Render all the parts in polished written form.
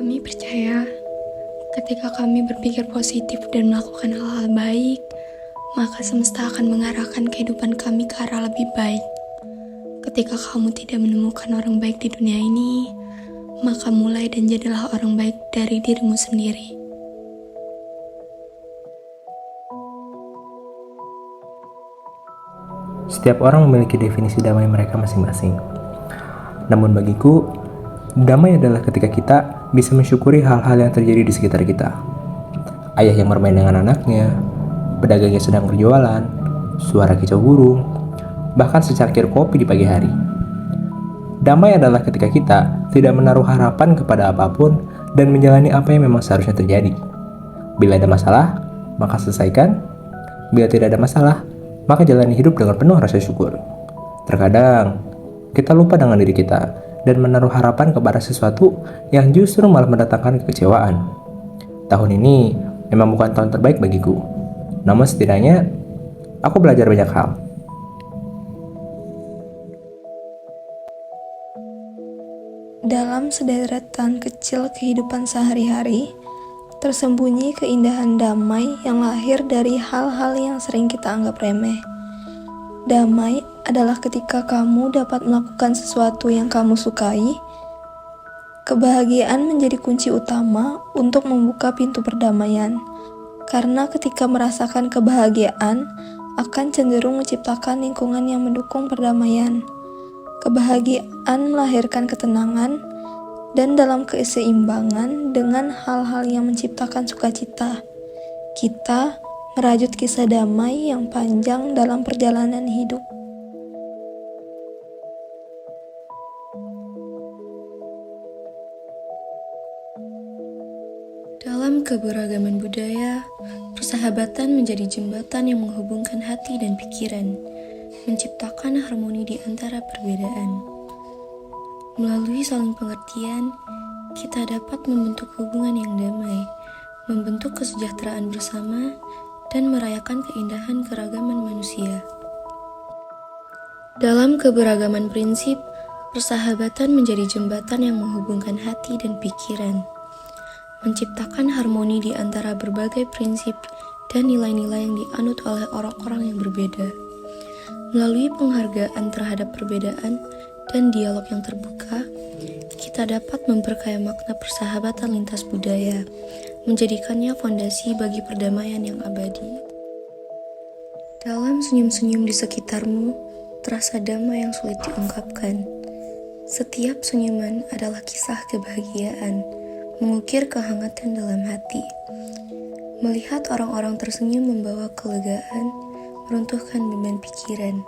Kami percaya ketika kami berpikir positif dan melakukan hal-hal baik, maka semesta akan mengarahkan kehidupan kami ke arah lebih baik. Ketika kamu tidak menemukan orang baik di dunia ini, maka mulai dan jadilah orang baik dari dirimu sendiri. Setiap orang memiliki definisi damai mereka masing-masing. Namun bagiku, damai adalah ketika kita bisa mensyukuri hal-hal yang terjadi di sekitar kita. Ayah yang bermain dengan anaknya, pedagang yang sedang berjualan, suara kicau burung, bahkan secangkir kopi di pagi hari. Damai adalah ketika kita tidak menaruh harapan kepada apapun dan menjalani apa yang memang seharusnya terjadi. Bila ada masalah, maka selesaikan. Bila tidak ada masalah, maka jalani hidup dengan penuh rasa syukur. Terkadang, kita lupa dengan diri kita dan menaruh harapan kepada sesuatu yang justru malah mendatangkan kekecewaan. Tahun ini memang bukan tahun terbaik bagiku. Namun setidaknya, aku belajar banyak hal. Dalam sederetan kecil kehidupan sehari-hari, tersembunyi keindahan damai yang lahir dari hal-hal yang sering kita anggap remeh. Damai adalah ketika kamu dapat melakukan sesuatu yang kamu sukai. Kebahagiaan menjadi kunci utama untuk membuka pintu perdamaian. Karena ketika merasakan kebahagiaan, akan cenderung menciptakan lingkungan yang mendukung perdamaian. Kebahagiaan melahirkan ketenangan, dan dalam keseimbangan dengan hal-hal yang menciptakan sukacita, kita merajut kisah damai yang panjang dalam perjalanan hidup. Dalam keberagaman budaya, persahabatan menjadi jembatan yang menghubungkan hati dan pikiran, menciptakan harmoni di antara perbedaan. Melalui saling pengertian, kita dapat membentuk hubungan yang damai, membentuk kesejahteraan bersama, dan merayakan keindahan keragaman manusia. Dalam keberagaman prinsip, persahabatan menjadi jembatan yang menghubungkan hati dan pikiran, menciptakan harmoni di antara berbagai prinsip dan nilai-nilai yang dianut oleh orang-orang yang berbeda. Melalui penghargaan terhadap perbedaan dan dialog yang terbuka, kita dapat memperkaya makna persahabatan lintas budaya, menjadikannya fondasi bagi perdamaian yang abadi. Dalam senyum-senyum di sekitarmu, terasa damai yang sulit diungkapkan. Setiap senyuman adalah kisah kebahagiaan, mengukir kehangatan dalam hati. Melihat orang-orang tersenyum membawa kelegaan, meruntuhkan beban pikiran.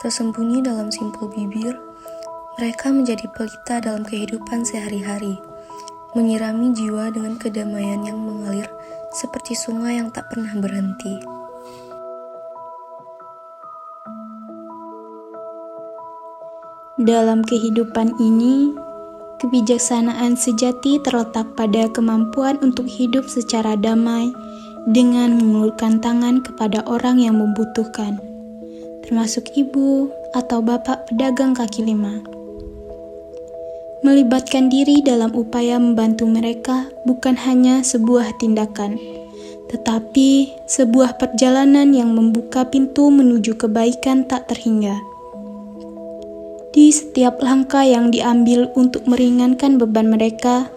Tersembunyi dalam simpul bibir, mereka menjadi pelita dalam kehidupan sehari-hari, menyirami jiwa dengan kedamaian yang mengalir seperti sungai yang tak pernah berhenti. Dalam kehidupan ini, kebijaksanaan sejati terletak pada kemampuan untuk hidup secara damai dengan mengulurkan tangan kepada orang yang membutuhkan, termasuk ibu atau bapak pedagang kaki lima. Melibatkan diri dalam upaya membantu mereka bukan hanya sebuah tindakan, tetapi sebuah perjalanan yang membuka pintu menuju kebaikan tak terhingga. Di setiap langkah yang diambil untuk meringankan beban mereka,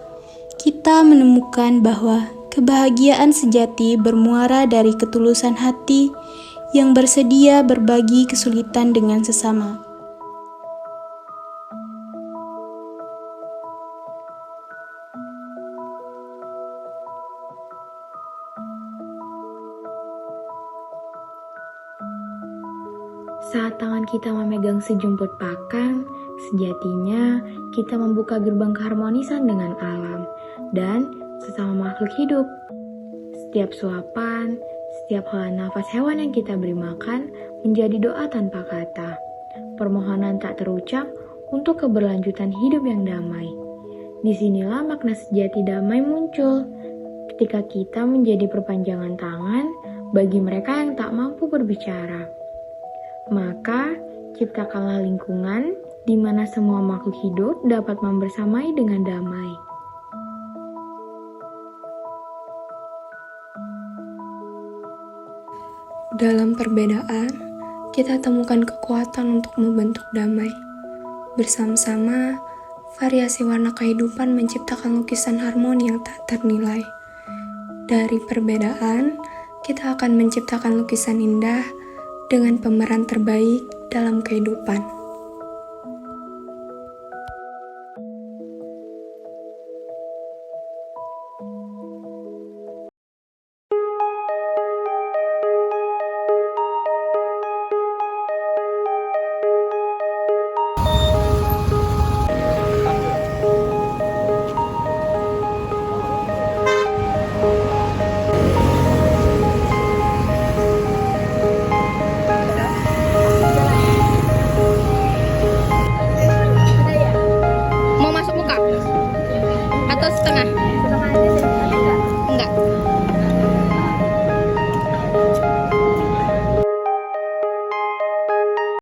kita menemukan bahwa kebahagiaan sejati bermuara dari ketulusan hati yang bersedia berbagi kesulitan dengan sesama. Saat tangan kita memegang sejumput pakang, sejatinya kita membuka gerbang keharmonisan dengan alam dan sesama makhluk hidup. Setiap suapan, setiap hela nafas hewan yang kita beri makan menjadi doa tanpa kata. Permohonan tak terucap untuk keberlanjutan hidup yang damai. Disinilah makna sejati damai muncul, ketika kita menjadi perpanjangan tangan bagi mereka yang tak mampu berbicara. Maka, ciptakanlah lingkungan di mana semua makhluk hidup dapat membersamai dengan damai. Dalam perbedaan, kita temukan kekuatan untuk membentuk damai. Bersama-sama, variasi warna kehidupan menciptakan lukisan harmoni yang tak ternilai. Dari perbedaan, kita akan menciptakan lukisan indah dengan pemeran terbaik dalam kehidupan.